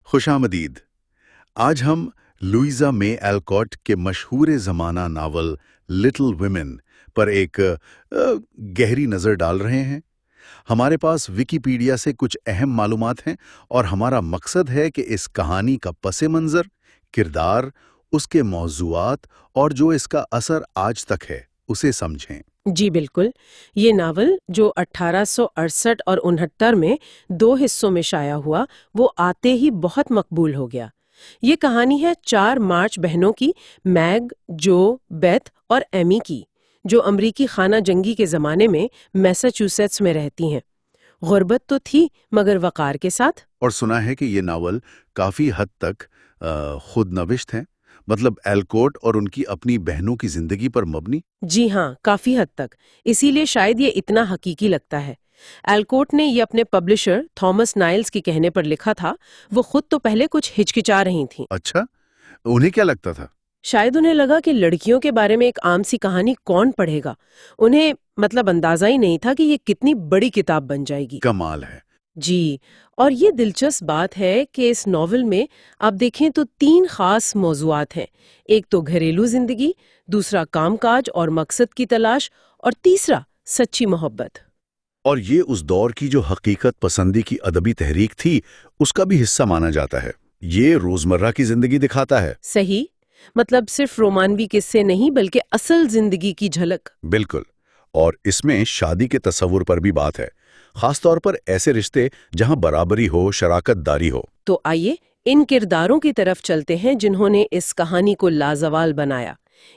خوش آمدید۔ آج ہم لوئیزا مے ایلکوٹ کے مشہور زمانہ ناول لٹل ویمن پر ایک گہری نظر ڈال رہے ہیں۔ ہمارے پاس ویکیپیڈیا سے کچھ اہم معلومات ہیں اور ہمارا مقصد ہے کہ اس کہانی کا پس منظر، کردار، اس کے موضوعات اور جو اس کا اثر آج تک ہے اسے سمجھیں۔ جی بالکل، یہ ناول جو 1868 اور 69 میں 2 حصوں میں شائع ہوا، وہ آتے ہی بہت مقبول ہو گیا۔ یہ کہانی ہے 4 مارچ بہنوں کی، میگ، جو، بیتھ اور ایمی کی، جو امریکی خانہ جنگی کے زمانے میں میساچوسیٹس میں رہتی ہیں۔ غربت تو تھی مگر وقار کے ساتھ۔ اور سنا ہے کہ یہ ناول کافی حد تک خود نوشت ہے، مطلب ایلکوٹ اور ان کی اپنی بہنوں کی زندگی پر مبنی۔ جی ہاں، کافی حد تک، اسی لیے شاید یہ اتنا حقیقی لگتا ہے۔ ایلکوٹ نے یہ اپنے پبلشر تھامس نائلز کے کہنے پر لکھا تھا۔ وہ خود تو پہلے کچھ ہچکچا رہی تھیں۔ اچھا، انہیں کیا لگتا تھا؟ شاید انہیں لگا کہ لڑکیوں کے بارے میں ایک عام سی کہانی کون پڑھے گا۔ انہیں اندازہ ہی نہیں تھا کہ یہ کتنی بڑی کتاب بن جائے گی۔ کمال ہے۔ جی، اور یہ دلچسپ بات ہے کہ اس ناول میں آپ دیکھیں تو 3 خاص موضوعات ہیں۔ ایک تو گھریلو زندگی، دوسرا کام کاج اور مقصد کی تلاش، اور تیسرا سچی محبت۔ اور یہ اس دور کی جو حقیقت پسندی کی ادبی تحریک تھی اس کا بھی حصہ مانا جاتا ہے۔ یہ روزمرہ کی زندگی دکھاتا ہے۔ صحیح، صرف رومانوی قصے نہیں بلکہ اصل زندگی کی جھلک۔ بالکل، اور اس میں شادی کے تصور پر بھی بات ہے، خاص طور پر ایسے رشتے جہاں برابری ہو، شراکت داری ہو۔ تو آئیے ان کرداروں کی طرف چلتے ہیں جنہوں نے اس کہانی کو لازوال بنایا۔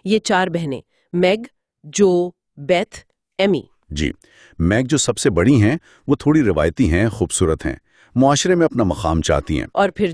یہ 4 بہنیں، میگ، جو، بیتھ، ایمی۔ جی، میگ جو سب سے بڑی ہیں وہ تھوڑی روایتی ہیں، خوبصورت ہیں، معاشرے میں اپنا مقام چاہتی ہیں۔ اور پھر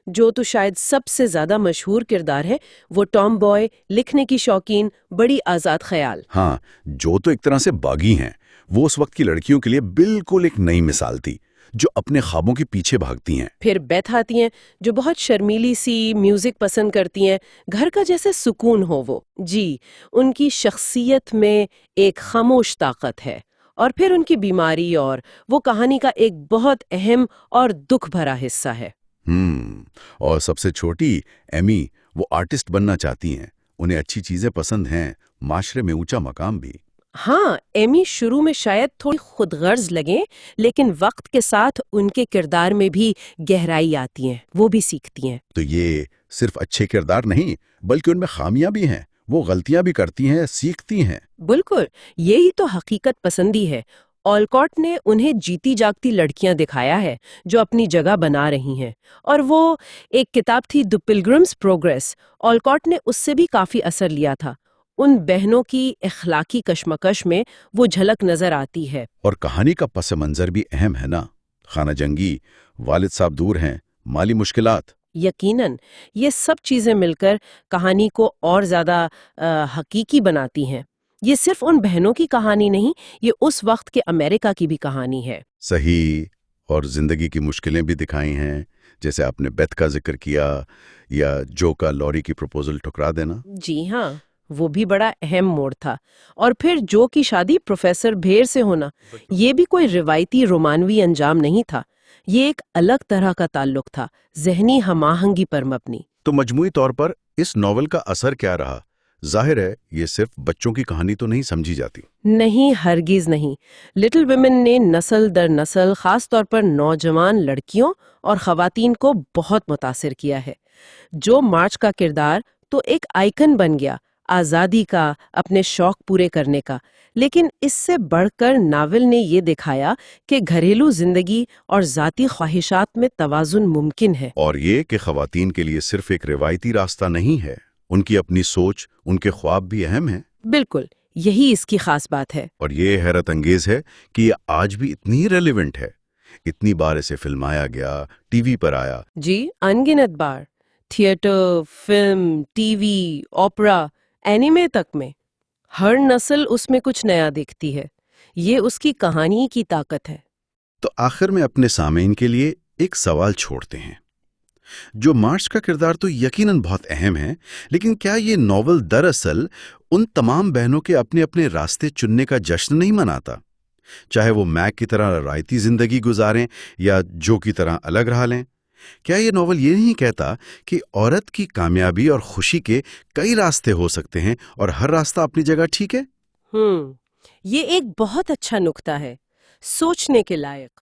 جو تو شاید سب سے زیادہ مشہور کردار ہے، وہ ٹام بوائے، لکھنے کی شوقین، بڑی آزاد خیال۔ ہاں، جو تو ایک طرح سے باغی ہیں۔ وہ اس وقت کی لڑکیوں کے لیے بالکل ایک نئی مثال تھی، جو اپنے خوابوں کے پیچھے بھاگتی ہیں۔ پھر بیتھ آتی ہیں، جو بہت شرمیلی سی، میوزک پسند کرتی ہیں، گھر کا جیسے سکون ہو وہ۔ جی، ان کی شخصیت میں ایک خاموش طاقت ہے۔ اور پھر ان کی بیماری، اور وہ کہانی کا ایک بہت اہم اور دکھ بھرا حصہ ہے۔ اور سب سے چھوٹی ایمی، وہ آرٹسٹ بننا چاہتی ہیں، انہیں اچھی چیزیں پسند ہیں، معاشرے میں اونچا مقام بھی۔ ہاں، ایمی شروع میں شاید تھوڑی خود غرض لگیں، لیکن وقت کے ساتھ ان کے کردار میں بھی گہرائی آتی ہیں، وہ بھی سیکھتی ہیں۔ تو یہ صرف اچھے کردار نہیں بلکہ ان میں خامیاں بھی ہیں، وہ غلطیاں بھی کرتی ہیں، سیکھتی ہیں۔ بالکل، یہی تو حقیقت پسندی ہے۔ آلکوٹ نے انہیں جیتی جاگتی لڑکیاں دکھایا ہے جو اپنی جگہ بنا رہی ہیں۔ اور وہ ایک کتاب تھی دی پلگرمز پروگریس، آلکوٹ نے اس سے بھی کافی اثر لیا تھا۔ ان بہنوں کی اخلاقی کشمکش میں وہ جھلک نظر آتی ہے۔ اور کہانی کا پس منظر بھی اہم ہے نا، خانہ جنگی، والد صاحب دور ہیں، مالی مشکلات۔ یقیناً یہ سب چیزیں مل کر کہانی کو اور زیادہ حقیقی بناتی ہیں۔ یہ صرف ان بہنوں کی کہانی نہیں، یہ اس وقت کے امریکہ کی بھی کہانی ہے۔ صحیح، اور زندگی کی مشکلیں بھی دکھائی ہیں، جیسے آپ نے بیتھ کا ذکر کیا، یا جو کا لوری کی پروپوزل ٹھکرا دینا۔ جی ہاں، وہ بھی بڑا اہم موڑ تھا۔ اور پھر جو کی شادی پروفیسر بھیر سے ہونا، یہ بھی کوئی روایتی رومانوی انجام نہیں تھا، یہ ایک الگ طرح کا تعلق تھا، ذہنی ہم آہنگی پر مبنی۔ تو مجموعی طور پر اس ناول کا اثر کیا رہا؟ ظاہر ہے یہ صرف بچوں کی کہانی تو نہیں سمجھی جاتی۔ نہیں، ہرگز نہیں۔ لٹل ویمن نے نسل در نسل، خاص طور پر نوجوان لڑکیوں اور خواتین کو بہت متاثر کیا ہے۔ جو مارچ کا کردار تو ایک آئیکن بن گیا، آزادی کا، اپنے شوق پورے کرنے کا، لیکن اس سے بڑھ کر ناول نے یہ دکھایا کہ گھریلو زندگی اور ذاتی خواہشات میں توازن ممکن ہے۔ اور یہ کہ خواتین کے لیے صرف ایک روایتی راستہ نہیں ہے، ان کی اپنی سوچ، ان کے خواب بھی اہم ہیں۔ بالکل، یہی اس کی خاص بات ہے۔ اور یہ حیرت انگیز ہے کہ یہ آج بھی اتنی ریلیونٹ ہے، اتنی بار اسے فلمایا گیا، ٹی وی پر آیا۔ جی، انگنت بار، تھیٹر، فلم، ٹی وی، اوپرا، اینیمے تک میں، ہر نسل اس میں کچھ نیا دیکھتی ہے۔ یہ اس کی کہانی کی طاقت ہے۔ تو آخر میں اپنے سامعین کے لیے ایک سوال چھوڑتے ہیں۔ جو مارچ کا کردار تو یقیناً بہت اہم ہے، لیکن کیا یہ ناول دراصل ان تمام بہنوں کے اپنے اپنے راستے چننے کا جشن نہیں مناتا؟ چاہے وہ میگ کی طرح روایتی زندگی گزاریں یا جو کی طرح الگ رہ لیں، کیا یہ ناول یہ نہیں کہتا کہ عورت کی کامیابی اور خوشی کے کئی راستے ہو سکتے ہیں اور ہر راستہ اپنی جگہ ٹھیک ہے؟ یہ ایک بہت اچھا نکتہ ہے، سوچنے کے لائق۔